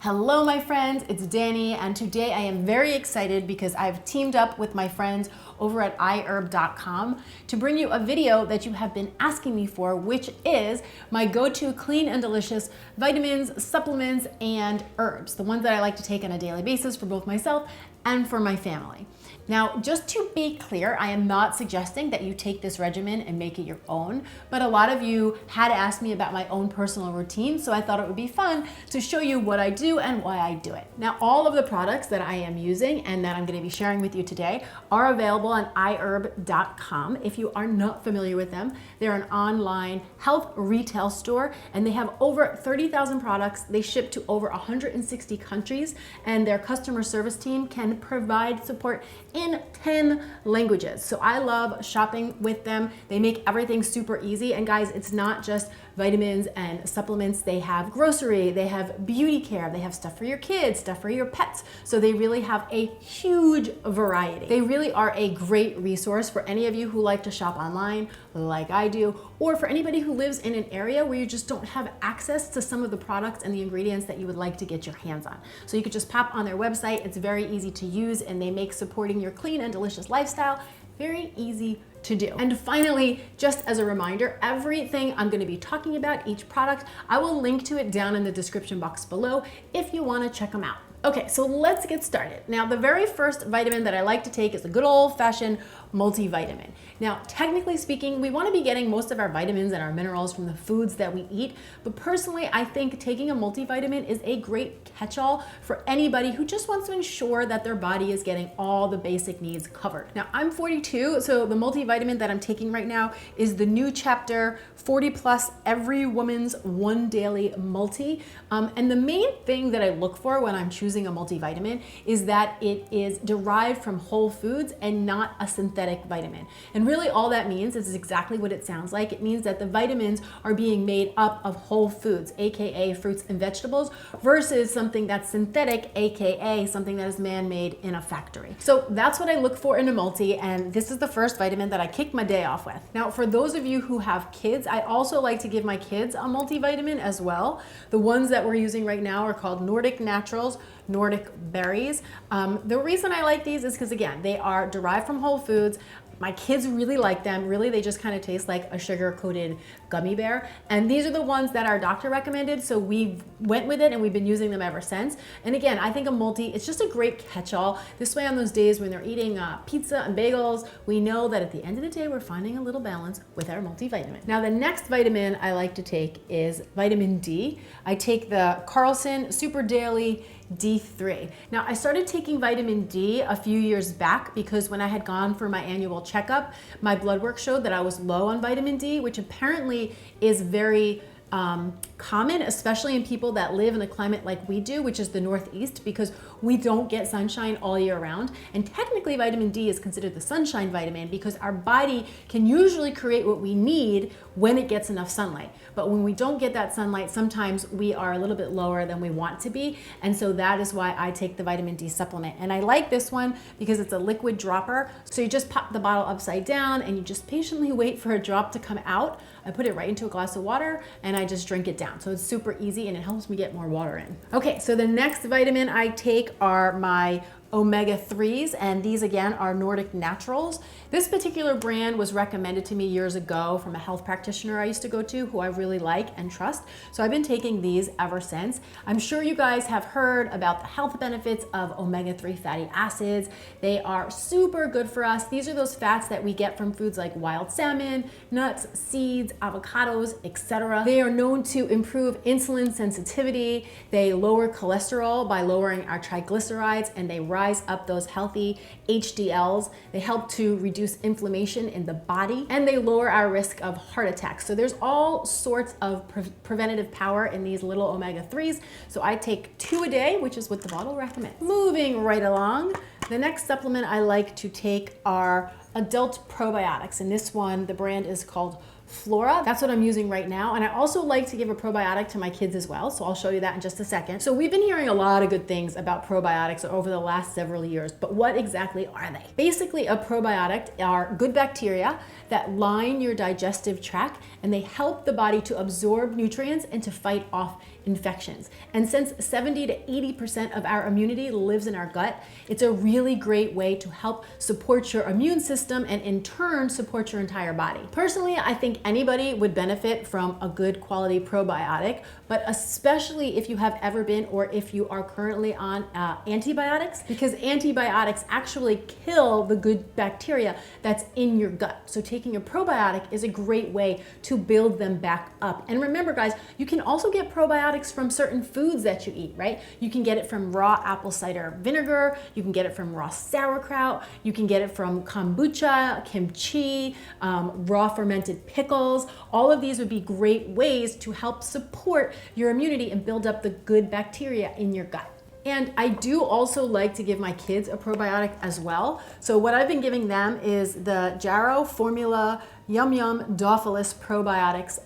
Hello my friends, it's Danny, and today I am very excited because I've teamed up with my friends over at IHerb.com to bring you a video that you have been asking me for, which is my go-to clean and delicious vitamins, supplements, and herbs, the ones that I like to take on a daily basis for both myself and for my family. Now, just to be clear, I am not suggesting that you take this regimen and make it your own, but a lot of you had asked me about my own personal routine, so I thought it would be fun to show you what I do and why I do it. Now, all of the products that I am using and that I'm going to be sharing with you today are available on IHerb.com. If you are not familiar with them, they're an online health retail store, and they have over 30,000 products. They ship to over 160 countries, and their customer service team can provide support in 10 languages. So I love shopping with them. They make everything super easy. And guys, it's not just vitamins and supplements. They have grocery, they have beauty care, they have stuff for your kids, stuff for your pets. So they really have a huge variety. They really are a great resource for any of you who like to shop online like I do, or for anybody who lives in an area where you just don't have access to some of the products and the ingredients that you would like to get your hands on. So you could just pop on their website. It's very easy to use, and they make supporting your clean and delicious lifestyle very easy to do. And finally, just as a reminder, everything I'm going to be talking about, each product, I will link to it down in the description box below if you want to check them out. Okay, so let's get started. Now, the very first vitamin that I like to take is a good old-fashioned multivitamin. Now, technically speaking, we want to be getting most of our vitamins and our minerals from the foods that we eat, but personally, I think taking a multivitamin is a great catch-all for anybody who just wants to ensure that their body is getting all the basic needs covered. Now, I'm 42, so the multivitamin that I'm taking right now is the new chapter 40 Plus Every Woman's One Daily Multi. And the main thing that I look for when I'm choosing a multivitamin is that it is derived from whole foods and not a synthetic vitamin. And really all that means is exactly what it sounds like. It means that the vitamins are being made up of whole foods, aka fruits and vegetables, versus something that's synthetic, aka something that is man-made in a factory. So that's what I look for in a multi, and this is the first vitamin that I kick my day off with. Now, for those of you who have kids, I also like to give my kids a multivitamin as well. The ones that we're using right now are called Nordic Naturals Nordic Berries. The reason I like these is because, again, they are derived from whole foods. My kids really like them. Really, they just kind of taste like a sugar-coated gummy bear. And these are the ones that our doctor recommended, so we went with it and we've been using them ever since. And again, I think a multi, it's just a great catch-all. This way on those days when they're eating pizza and bagels, we know that at the end of the day, we're finding a little balance with our multivitamin. Now, the next vitamin I like to take is vitamin D. I take the Carlson Super Daily D3. Now, I started taking vitamin D a few years back because when I had gone for my annual checkup, my blood work showed that I was low on vitamin D, which apparently is very common, especially in people that live in a climate like we do, which is the Northeast, because we don't get sunshine all year round. And technically vitamin D is considered the sunshine vitamin because our body can usually create what we need when it gets enough sunlight. But when we don't get that sunlight, sometimes we are a little bit lower than we want to be. And so that is why I take the vitamin D supplement. And I like this one because it's a liquid dropper. So you just pop the bottle upside down and you just patiently wait for a drop to come out. I put it right into a glass of water and I just drink it down. So it's super easy and it helps me get more water in. Okay, so the next vitamin I take are my omega-3s, and these again are Nordic Naturals. This particular brand was recommended to me years ago from a health practitioner I used to go to who I really like and trust. So I've been taking these ever since. I'm sure you guys have heard about the health benefits of omega-3 fatty acids. They are super good for us. These are those fats that we get from foods like wild salmon, nuts, seeds, avocados, etc. They are known to improve insulin sensitivity. They lower cholesterol by lowering our triglycerides, and they rise up those healthy HDLs. They help to reduce inflammation in the body, and they lower our risk of heart attacks. So there's all sorts of preventative power in these little omega-3s. So I take 2 a day, which is what the bottle recommends. Moving right along, the next supplement I like to take are adult probiotics. And this one, the brand is called Flora. That's what I'm using right now. And I also like to give a probiotic to my kids as well. So I'll show you that in just a second. So we've been hearing a lot of good things about probiotics over the last several years, but what exactly are they? Basically, a probiotic are good bacteria that line your digestive tract, and they help the body to absorb nutrients and to fight off infections. And since 70 to 80% of our immunity lives in our gut, it's a really great way to help support your immune system and in turn support your entire body. Personally, I think anybody would benefit from a good quality probiotic, but especially if you have ever been or if you are currently on antibiotics, because antibiotics actually kill the good bacteria that's in your gut. So taking a probiotic is a great way to build them back up. And remember guys, you can also get probiotics from certain foods that you eat, right? You can get it from raw apple cider vinegar, you can get it from raw sauerkraut, you can get it from kombucha, kimchi, raw fermented pickles. All of these would be great ways to help support your immunity and build up the good bacteria in your gut. And I do also like to give my kids a probiotic as well. So what I've been giving them is the Jarrow Formula Yum Yum Dophilus probiotics.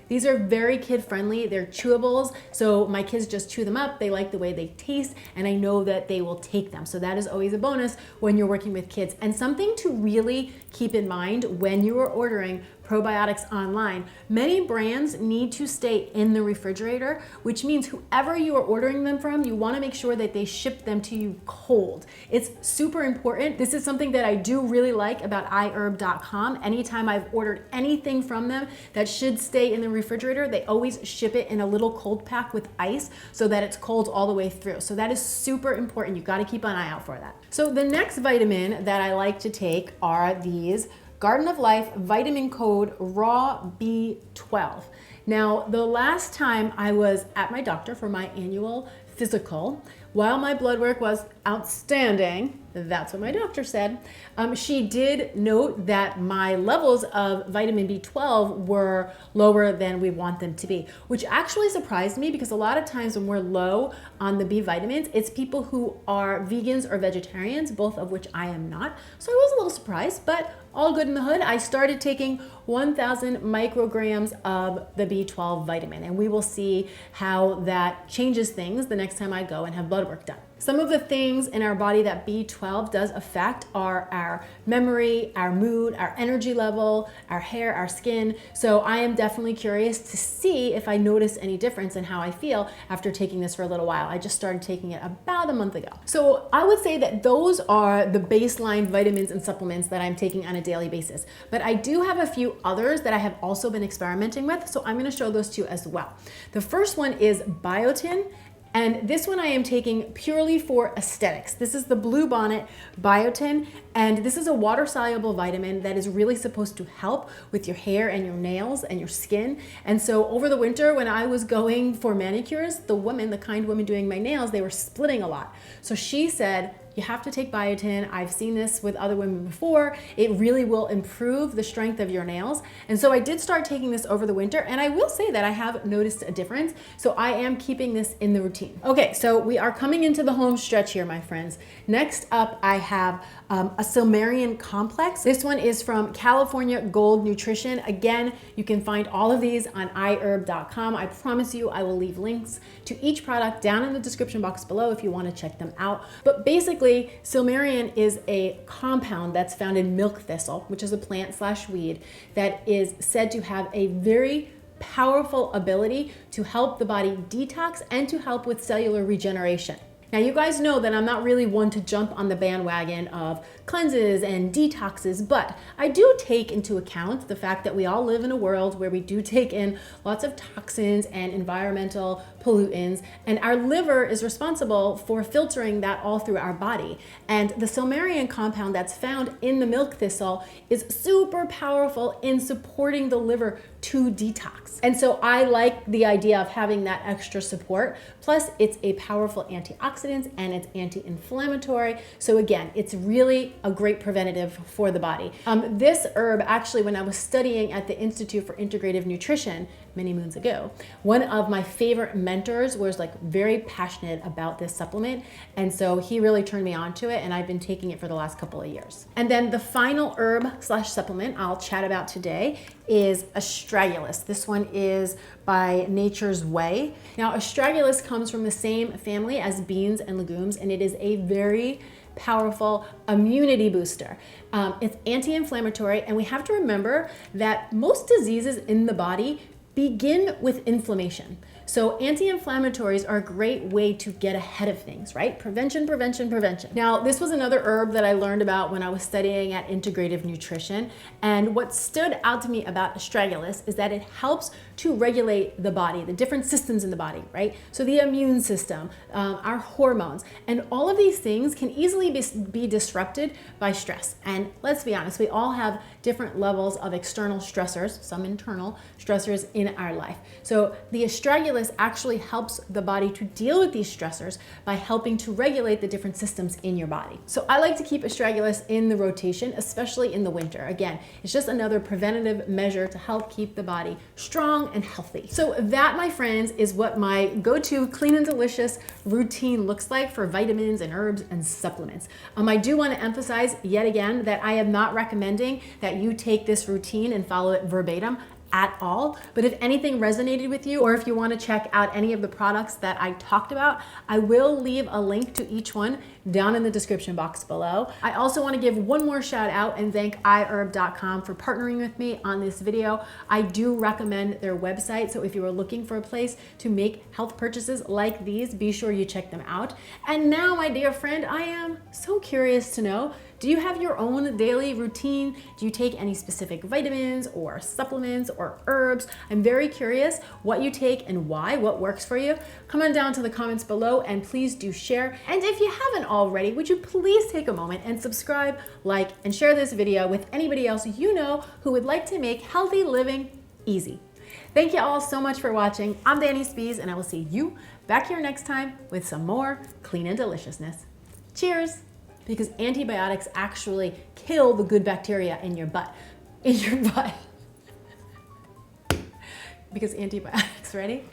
These are very kid friendly. They're chewables. So my kids just chew them up. They like the way they taste and I know that they will take them. So that is always a bonus when you're working with kids. And something to really keep in mind when you are ordering probiotics online, many brands need to stay in the refrigerator, which means whoever you are ordering them from, you want to make sure that they ship them to you cold. It's super important. This is something that I do really like about IHerb.com. Anytime I've ordered anything from them that should stay in the refrigerator, they always ship it in a little cold pack with ice so that it's cold all the way through. So that is super important. You've got to keep an eye out for that. So the next vitamin that I like to take are these Garden of Life Vitamin Code Raw B12. Now, the last time I was at my doctor for my annual physical, while my blood work was outstanding, that's what my doctor said, she did note that my levels of vitamin B12 were lower than we want them to be, which actually surprised me because a lot of times when we're low on the B vitamins, it's people who are vegans or vegetarians, both of which I am not. So I was a little surprised, but all good in the hood. I started taking 1,000 micrograms of the B12 vitamin, and we will see how that changes things the next time I go and have blood work done. Some of the things in our body that B12 does affect are our memory, our mood, our energy level, our hair, our skin. So I am definitely curious to see if I notice any difference in how I feel after taking this for a little while. I just started taking it about a month ago. So I would say that those are the baseline vitamins and supplements that I'm taking on a daily basis. But I do have a few others that I have also been experimenting with. So I'm going to show those to you as well. The first one is biotin. And this one I am taking purely for aesthetics. This is the Blue Bonnet Biotin, and this is a water-soluble vitamin that is really supposed to help with your hair and your nails and your skin. And so over the winter when I was going for manicures, the kind woman doing my nails, they were splitting a lot. So she said, you have to take biotin. I've seen this with other women before. It really will improve the strength of your nails. And so I did start taking this over the winter, and I will say that I have noticed a difference. So I am keeping this in the routine. Okay, so we are coming into the home stretch here, my friends. Next up, I have a Silmarian complex. This one is from California Gold Nutrition. Again, you can find all of these on IHerb.com. I promise you I will leave links to each product down in the description box below if you want to check them out. But basically, Silmarian is a compound that's found in milk thistle, which is a plant/weed that is said to have a very powerful ability to help the body detox and to help with cellular regeneration. Now, you guys know that I'm not really one to jump on the bandwagon of cleanses and detoxes, but I do take into account the fact that we all live in a world where we do take in lots of toxins and environmental pollutants, and our liver is responsible for filtering that all through our body. And the Silmarian compound that's found in the milk thistle is super powerful in supporting the liver to detox. And so I like the idea of having that extra support. Plus, it's a powerful antioxidant and it's anti-inflammatory. So again, it's really a great preventative for the body. This herb, actually, when I was studying at the Institute for Integrative Nutrition many moons ago, one of my favorite mentors was like very passionate about this supplement. And so he really turned me on to it, and I've been taking it for the last couple of years. And then the final herb/supplement I'll chat about today is astragalus. This one is by Nature's Way. Now, astragalus comes from the same family as beans and legumes, and it is a very powerful immunity booster. It's anti-inflammatory, and we have to remember that most diseases in the body begin with inflammation. So anti-inflammatories are a great way to get ahead of things, right? Prevention, prevention, prevention. Now, this was another herb that I learned about when I was studying at Integrative Nutrition. And what stood out to me about astragalus is that it helps to regulate the body, the different systems in the body, right? So the immune system, our hormones, and all of these things can easily be disrupted by stress. And let's be honest, we all have different levels of external stressors, some internal stressors in our life. So the astragalus actually helps the body to deal with these stressors by helping to regulate the different systems in your body. So I like to keep astragalus in the rotation, especially in the winter. Again, it's just another preventative measure to help keep the body strong and healthy. So that, my friends, is what my go-to clean and delicious routine looks like for vitamins and herbs and supplements. I do want to emphasize yet again that I am not recommending that you take this routine and follow it verbatim at all. But if anything resonated with you, or if you want to check out any of the products that I talked about, I will leave a link to each one down in the description box below. I also want to give one more shout out and thank IHerb.com for partnering with me on this video. I do recommend their website, so if you are looking for a place to make health purchases like these, be sure you check them out. And now, my dear friend, I am so curious to know, do you have your own daily routine? Do you take any specific vitamins or supplements or herbs? I'm very curious what you take and why, what works for you. Come on down to the comments below and please do share. And if you haven't already, would you please take a moment and subscribe, like, and share this video with anybody else you know who would like to make healthy living easy. Thank you all so much for watching. I'm Danny Spies, and I will see you back here next time with some more clean and deliciousness. Cheers! Because antibiotics actually kill the good bacteria in your butt. Because antibiotics, ready?